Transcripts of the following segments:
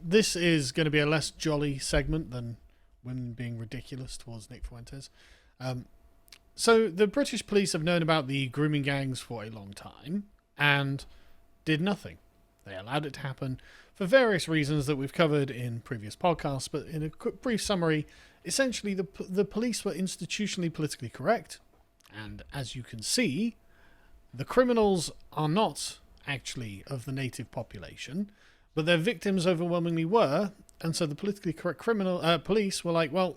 this is going to be a less jolly segment than women being ridiculous towards Nick Fuentes. So the British police have known about the grooming gangs for a long time and did nothing. They allowed it to happen for various reasons that we've covered in previous podcasts, but in a quick, brief summary, essentially the police were institutionally politically correct, and as you can see, the criminals are not actually of the native population, but their victims overwhelmingly were, and so the politically correct police were like, well,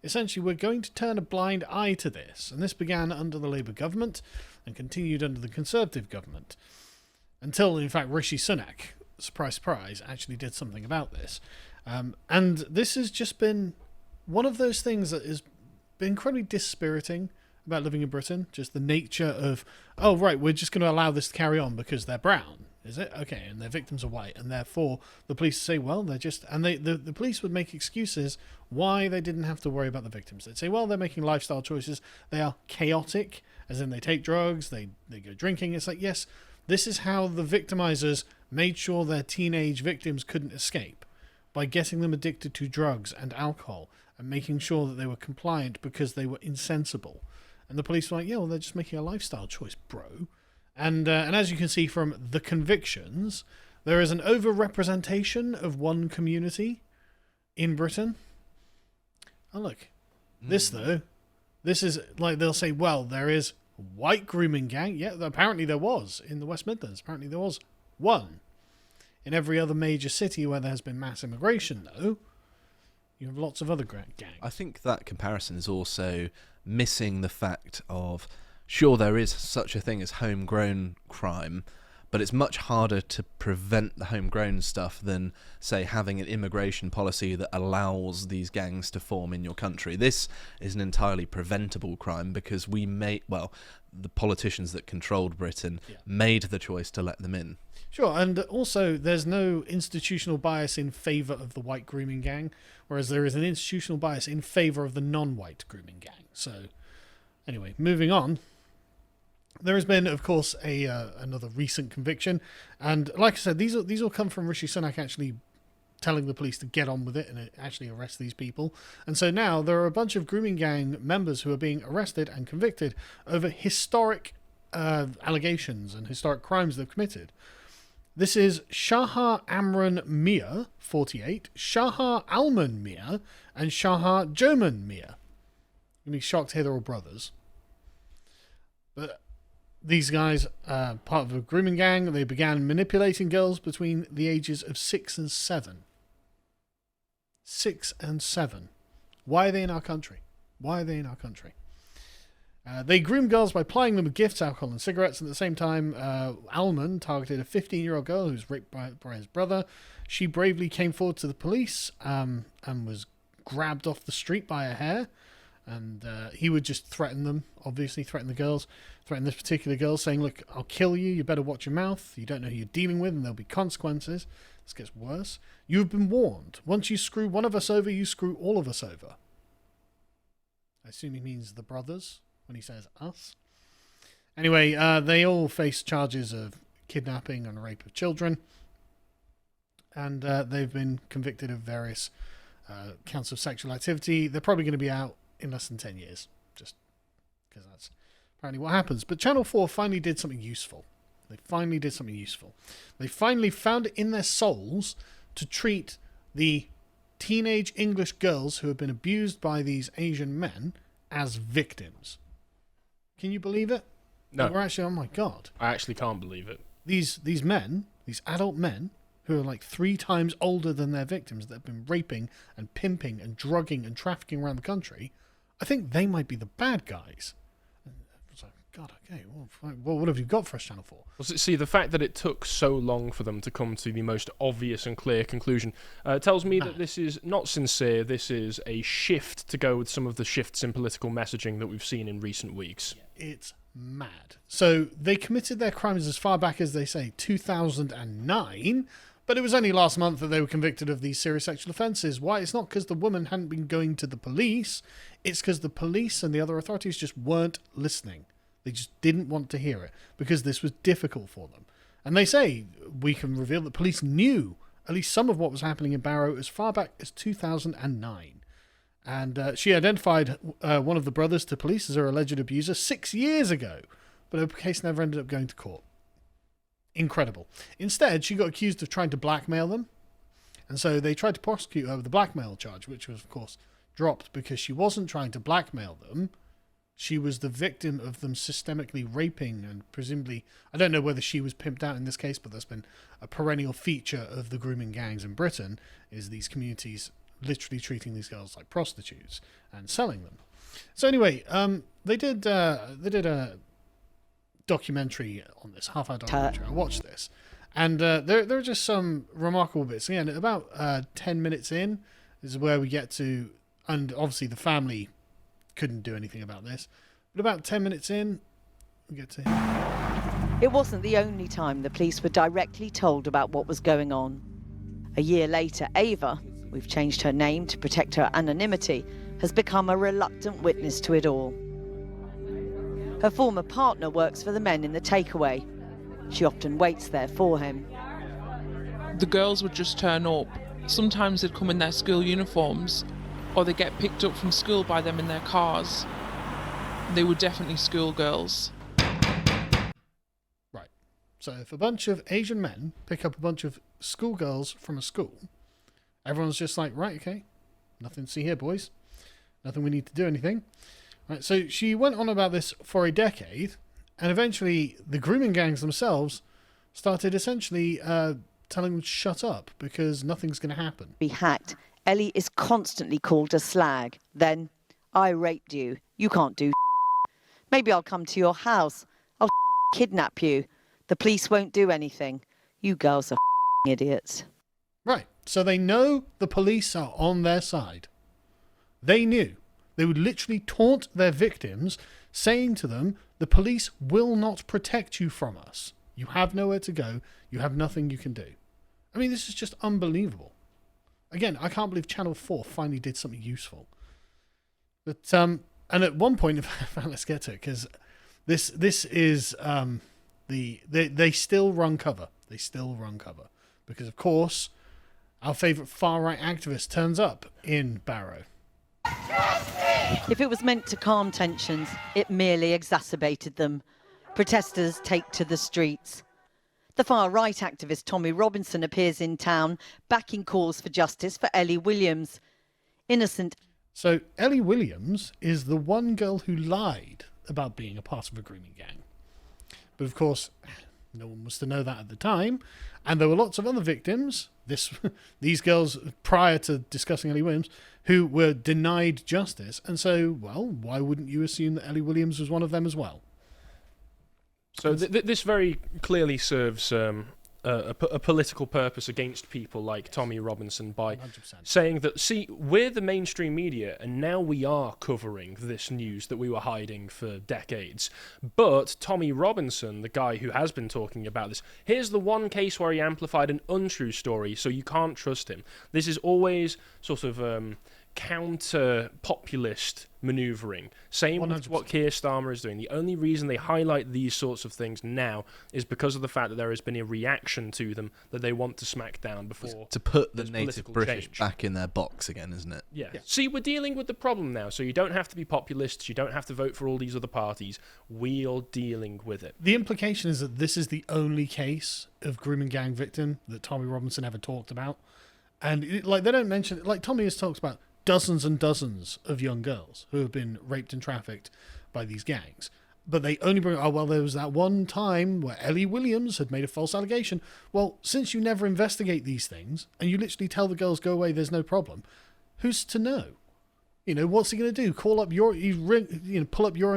essentially we're going to turn a blind eye to this, and this began under the Labour government and continued under the Conservative government, until, in fact, Rishi Sunak, surprise, surprise, actually did something about this. And this has just been one of those things that has been incredibly dispiriting about living in Britain. Just the nature of, oh, right, we're just going to allow this to carry on because they're brown. Is it? Okay, and their victims are white. And therefore, the police say, well, they're just... And the police would make excuses why they didn't have to worry about the victims. They'd say, well, they're making lifestyle choices. They are chaotic, as in they take drugs, they go drinking. It's like, yes... This is how the victimizers made sure their teenage victims couldn't escape, by getting them addicted to drugs and alcohol and making sure that they were compliant because they were insensible. And the police were like, yeah, well, they're just making a lifestyle choice, bro. And as you can see from the convictions, there is an overrepresentation of one community in Britain. Oh, look. This, though, this is like they'll say, well, there is... white grooming gang, yeah, apparently there was in the West Midlands. Apparently there was one. In every other major city where there has been mass immigration, though, you have lots of other gangs. I think that comparison is also missing the fact of, sure, there is such a thing as homegrown crime, but it's much harder to prevent the homegrown stuff than, say, having an immigration policy that allows these gangs to form in your country. This is an entirely preventable crime because the politicians that controlled Britain made the choice to let them in. Sure, and also there's no institutional bias in favour of the white grooming gang, whereas there is an institutional bias in favour of the non-white grooming gang. So, anyway, moving on. There has been, of course, another recent conviction, and like I said, these all come from Rishi Sunak actually telling the police to get on with it and actually arrest these people. And so now there are a bunch of grooming gang members who are being arrested and convicted over historic allegations and historic crimes they've committed. This is Shahar Amran Mia, 48, Shahar Alman Mia, and Shahar Joman Mia. You'll be shocked to hear they're all brothers. But these guys, part of a grooming gang, they began manipulating girls between the ages of 6 and 7. 6 and 7. Why are they in our country? Why are they in our country? They groomed girls by plying them with gifts, alcohol, and cigarettes. And at the same time, Alman targeted a 15-year-old girl who was raped by his brother. She bravely came forward to the police and was grabbed off the street by her hair. And he would just threaten them, obviously threaten the girls, threaten this particular girl, saying, look, I'll kill you, you better watch your mouth, you don't know who you're dealing with, and there'll be consequences. This gets worse. You've been warned. Once you screw one of us over, you screw all of us over. I assume he means the brothers when he says us. Anyway, they all face charges of kidnapping and rape of children, and they've been convicted of various counts of sexual activity. They're probably going to be out in less than 10 years, just because that's apparently what happens. But Channel 4 finally did something useful. They finally found it in their souls to treat the teenage English girls who have been abused by these Asian men as victims. Can you believe it? No. We're actually, oh my God. I actually can't believe it. These men, these adult men, who are like 3 times older than their victims that have been raping and pimping and drugging and trafficking around the country, I think they might be the bad guys. It's like, God, okay, well, what have you got for us, Channel 4? Well, see, the fact that it took so long for them to come to the most obvious and clear conclusion tells me that this is not sincere. This is a shift to go with some of the shifts in political messaging that we've seen in recent weeks. It's mad. So they committed their crimes as far back as, they say, 2009, but it was only last month that they were convicted of these serious sexual offences. Why? It's not because the woman hadn't been going to the police. It's because the police and the other authorities just weren't listening. They just didn't want to hear it because this was difficult for them. And they say, we can reveal that police knew at least some of what was happening in Barrow as far back as 2009. And she identified one of the brothers to police as her alleged abuser 6 years ago, but her case never ended up going to court. Incredible. Instead, she got accused of trying to blackmail them, and so they tried to prosecute her with the blackmail charge, which was, of course, dropped because she wasn't trying to blackmail them. She was the victim of them systemically raping, and presumably, I don't know whether she was pimped out in this case, but that's been a perennial feature of the grooming gangs in Britain, is these communities literally treating these girls like prostitutes and selling them. So anyway, they did a documentary on this, half-hour documentary. I watched this, and there are just some remarkable bits. Again, about 10 minutes in is where we get to, and obviously the family couldn't do anything about this, but about 10 minutes in, we get to... It wasn't the only time the police were directly told about what was going on. A year later, Ava, we've changed her name to protect her anonymity, has become a reluctant witness to it all. Her former partner works for the men in the takeaway. She often waits there for him. The girls would just turn up. Sometimes they'd come in their school uniforms, or they get picked up from school by them in their cars. They were definitely schoolgirls. Right. So if a bunch of Asian men pick up a bunch of schoolgirls from a school, everyone's just like, right, okay, nothing to see here, boys. Nothing we need to do anything. Right, so she went on about this for a decade, and eventually the grooming gangs themselves started essentially telling them to shut up because nothing's going to happen. Be hacked. Ellie is constantly called a slag. Then, I raped you. You can't do. Maybe I'll come to your house. I'll kidnap you. The police won't do anything. You girls are idiots. Right, so they know the police are on their side. They knew. They would literally taunt their victims, saying to them, the police will not protect you from us. You have nowhere to go. You have nothing you can do. I mean, this is just unbelievable. Again, I can't believe Channel 4 finally did something useful. But and at one point, in fact, let's get to it, because this is they still run cover. They still run cover. Because, of course, our favourite far-right activist turns up in Barrow. If it was meant to calm tensions, it merely exacerbated them. Protesters take to the streets. The far-right activist Tommy Robinson appears in town, backing calls for justice for Ellie Williams. Innocent. So Ellie Williams is the one girl who lied about being a part of a grooming gang. But of course, no one was to know that at the time. And there were lots of other victims, these girls, prior to discussing Ellie Williams, who were denied justice. And so, well, why wouldn't you assume that Ellie Williams was one of them as well? So this very clearly serves a political purpose against people like Tommy Robinson by 100%. saying that, see, we're the mainstream media and now we are covering this news that we were hiding for decades. But Tommy Robinson, the guy who has been talking about this, here's the one case where he amplified an untrue story, so you can't trust him. This is always sort of counter-populist manoeuvring. Same 100%. with what Keir Starmer is doing. The only reason they highlight these sorts of things now is because of the fact that there has been a reaction to them that they want to smack down before. To put the there's native political British change. back in their box again, isn't it? Yeah. See, we're dealing with the problem now, so you don't have to be populists, you don't have to vote for all these other parties. We're dealing with it. The implication is that this is the only case of grooming gang victim that Tommy Robinson ever talked about. And they don't mention it. Like Tommy has talked about dozens and dozens of young girls who have been raped and trafficked by these gangs. But they only bring, oh, well, there was that one time where Ellie Williams had made a false allegation. Well, since you never investigate these things, and you literally tell the girls, go away, there's no problem, who's to know? You know, what's he going to do? Pull up your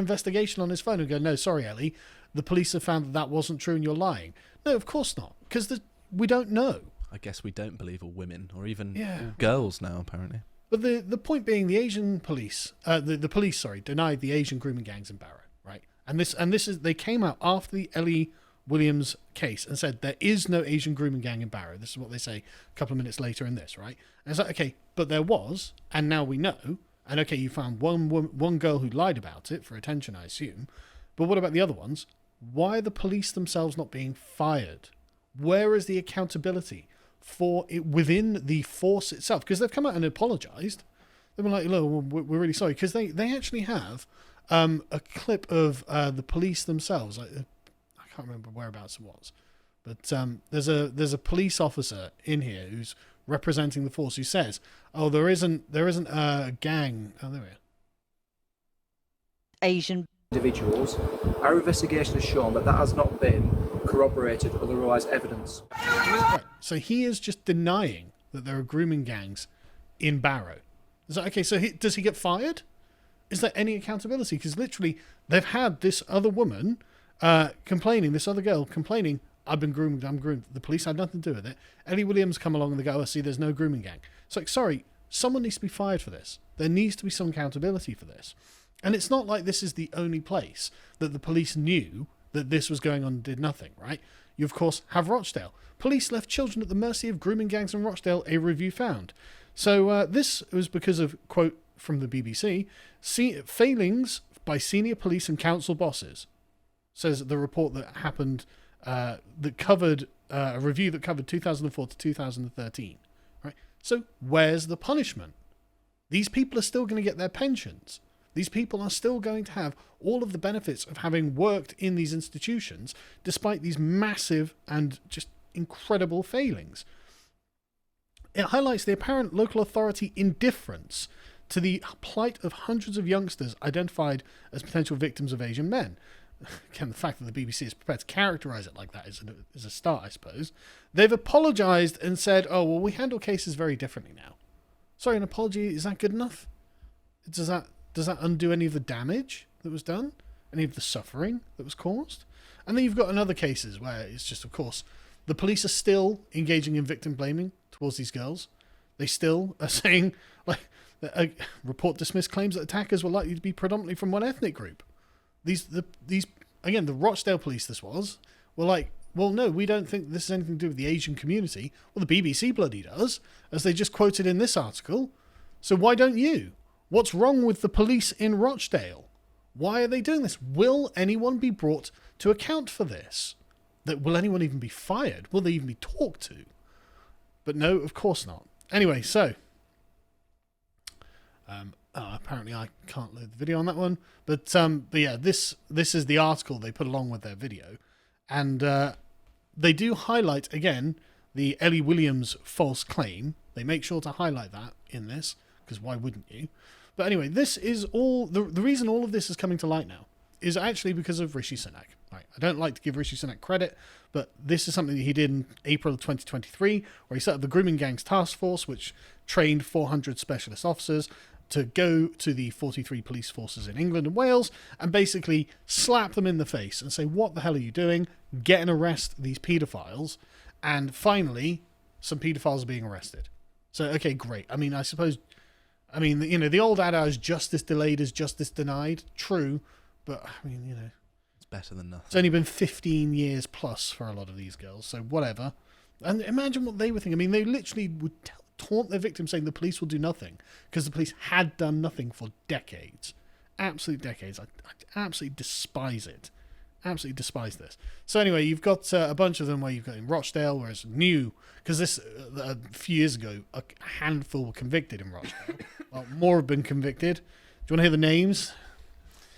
investigation on his phone and go, no, sorry, Ellie, the police have found that wasn't true and you're lying. No, of course not, because we don't know. I guess we don't believe all women, or even Yeah. all girls now, apparently. But the point being, the Asian police, the police denied the Asian grooming gangs in Barrow, right? And this is, they came out after the Ellie Williams case and said there is no Asian grooming gang in Barrow. This is what they say a couple of minutes later in this, right? And it's like, okay, but there was, and now we know. And okay, you found one girl who lied about it for attention, I assume. But what about the other ones? Why are the police themselves not being fired? Where is the accountability for it within the force itself, because they've come out and apologized. They've been like, look, we're really sorry, because they actually have a clip of the police themselves. I can't remember whereabouts it was, but there's a police officer in here who's representing the force who says, "Oh, there isn't a gang." Oh, there we are. Asian individuals. Our investigation has shown that has not been corroborated with otherwise evidence. Right. So he is just denying that there are grooming gangs in Barrow. Is that okay? So does he get fired? Is there any accountability? Because literally, they've had this other woman complaining, this other girl complaining, "I've been groomed, I'm groomed." The police had nothing to do with it. Ellie Williams come along and they go, "Oh, see, there's no grooming gang." It's like, sorry, someone needs to be fired for this. There needs to be some accountability for this. And it's not like this is the only place that the police knew that this was going on and did nothing, right? You, of course, have Rochdale. Police left children at the mercy of grooming gangs in Rochdale, a review found. So this was because of, quote from the BBC, failings by senior police and council bosses, says the report that happened, that covered a review that covered 2004 to 2013. Right? So where's the punishment? These people are still going to get their pensions. These people are still going to have all of the benefits of having worked in these institutions, despite these massive and just incredible failings. It highlights the apparent local authority indifference to the plight of hundreds of youngsters identified as potential victims of Asian men. Again, the fact that the BBC is prepared to characterise it like that is a start, I suppose. They've apologised and said, "Oh, well, we handle cases very differently now." Sorry, an apology, is that good enough? Does that undo any of the damage that was done? Any of the suffering that was caused? And then you've got another cases where it's just, of course, the police are still engaging in victim blaming towards these girls. They still are saying, like, a report dismissed claims that attackers were likely to be predominantly from one ethnic group. These again, the Rochdale police were like, well, no, we don't think this has anything to do with the Asian community. Well, the BBC bloody does, as they just quoted in this article. So why don't you? What's wrong with the police in Rochdale? Why are they doing this? Will anyone be brought to account for this? Will anyone even be fired? Will they even be talked to? But no, of course not. Anyway, so apparently I can't load the video on that one. But yeah, this is the article they put along with their video, and they do highlight again the Ellie Williams false claim. They make sure to highlight that in this, because why wouldn't you? But anyway, this is all the reason all of this is coming to light now is actually because of Rishi Sunak. Right? I don't like to give Rishi Sunak credit, but this is something that he did in April of 2023, where he set up the Grooming Gangs Task Force, which trained 400 specialist officers to go to the 43 police forces in England and Wales and basically slap them in the face and say, what the hell are you doing? Get and arrest these paedophiles. And finally, some paedophiles are being arrested. So, okay, great. I mean, I suppose... the old adage, justice delayed is justice denied. True, but, it's better than nothing. It's only been 15 years plus for a lot of these girls, so whatever. And imagine what they were thinking. They literally would taunt their victims saying the police will do nothing, because the police had done nothing for decades. Absolute decades. I absolutely despise it. Absolutely despise this. So anyway, you've got a bunch of them where you've got in Rochdale, where it's new, because this, a few years ago, a handful were convicted in Rochdale. Well, more have been convicted. Do you want to hear the names?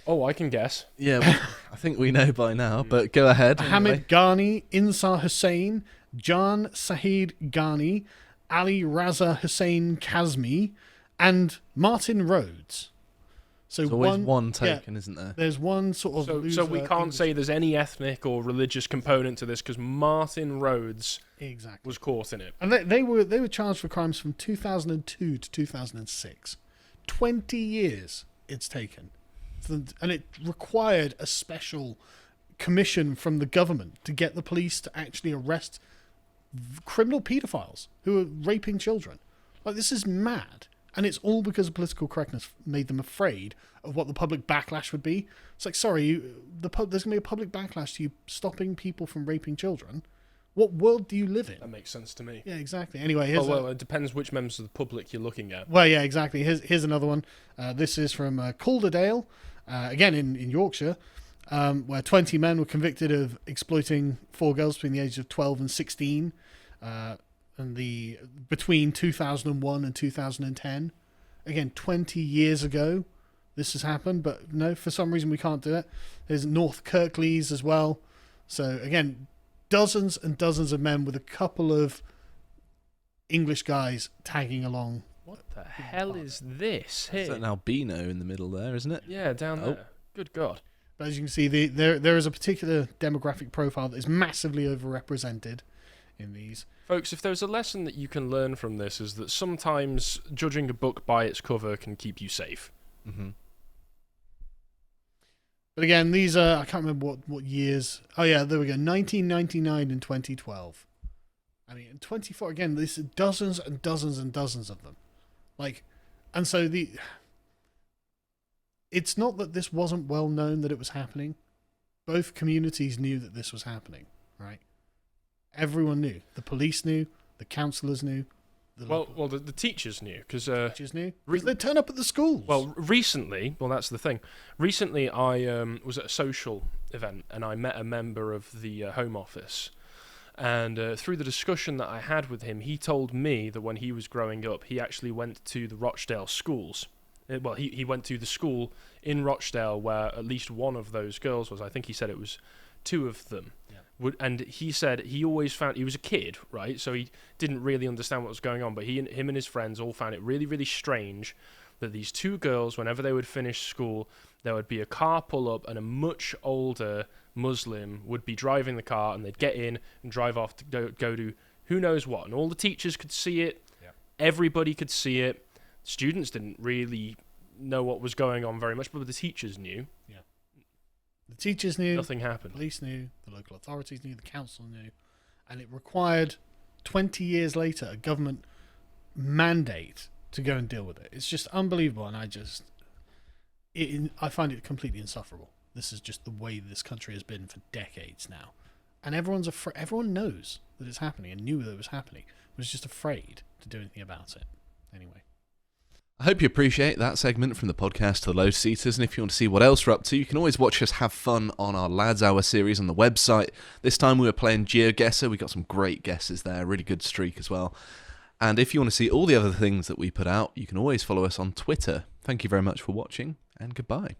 Oh, I can guess. Yeah, I think we know by now, but go ahead. Hamid Ghani, Insar Hussain, Jan Sahid Ghani, Ali Raza Hussain Kazmi, and Martin Rhodes. So there's always one taken, isn't there? There's one sort of... So we can't say there's any ethnic or religious component to this, because Martin Rhodes was caught in it. And they were charged for crimes from 2002 to 2006. 20 years it's taken. And it required a special commission from the government to get the police to actually arrest criminal paedophiles who are raping children. Like, this is mad. And it's all because of political correctness made them afraid of what the public backlash would be. It's like, sorry, there's going to be a public backlash to you stopping people from raping children. What world do you live in? That makes sense to me. Yeah, exactly. Anyway, it depends which members of the public you're looking at. Well, yeah, exactly. Here's another one. This is from Calderdale, again in Yorkshire, where 20 men were convicted of exploiting 4 girls between the ages of 12 and 16. and between 2001 and 2010. Again, 20 years ago, this has happened, but no, for some reason we can't do it. There's North Kirklees as well. So again, dozens and dozens of men with a couple of English guys tagging along. What the hell is this here? It's an albino in the middle there, isn't it? Yeah, down there. Good God. But as you can see, there is a particular demographic profile that is massively overrepresented in these. Folks, if there's a lesson that you can learn from this, is that sometimes judging a book by its cover can keep you safe. Mm-hmm. But again, these are, I can't remember what years. Oh yeah, there we go, 1999 and 2012. I mean, 24, again, this is dozens and dozens and dozens of them. And so it's not that this wasn't well known that it was happening. Both communities knew that this was happening, right? Everyone knew. The police knew. The counsellors knew. The teachers knew, because teachers knew. Because they turn up at the schools. Well, recently, that's the thing. Recently, I was at a social event and I met a member of the Home Office. And through the discussion that I had with him, he told me that when he was growing up, he actually went to the Rochdale schools. He went to the school in Rochdale where at least one of those girls was. I think he said it was two of them. Yeah. And he said he always found, he was a kid, right? So he didn't really understand what was going on. But him and his friends all found it really, really strange that these two girls, whenever they would finish school, there would be a car pull up and a much older Muslim would be driving the car, and they'd get in and drive off to go do who knows what. And all the teachers could see it. Yeah. Everybody could see it. Students didn't really know what was going on very much, but the teachers knew. Yeah. The teachers knew. Nothing happened. The police knew. The local authorities knew. The council knew. And it required, 20 years later, a government mandate to go and deal with it. It's just unbelievable, and I find it completely insufferable. This is just the way this country has been for decades now. And everyone knows that it's happening and knew that it was happening, was just afraid to do anything about it. Anyway. I hope you appreciate that segment from the podcast to the Lotus Eaters, and if you want to see what else we're up to, you can always watch us have fun on our Lads Hour series on the website. This time we were playing GeoGuessr. We got some great guesses there, really good streak as well. And if you want to see all the other things that we put out, you can always follow us on Twitter. Thank you very much for watching, and goodbye.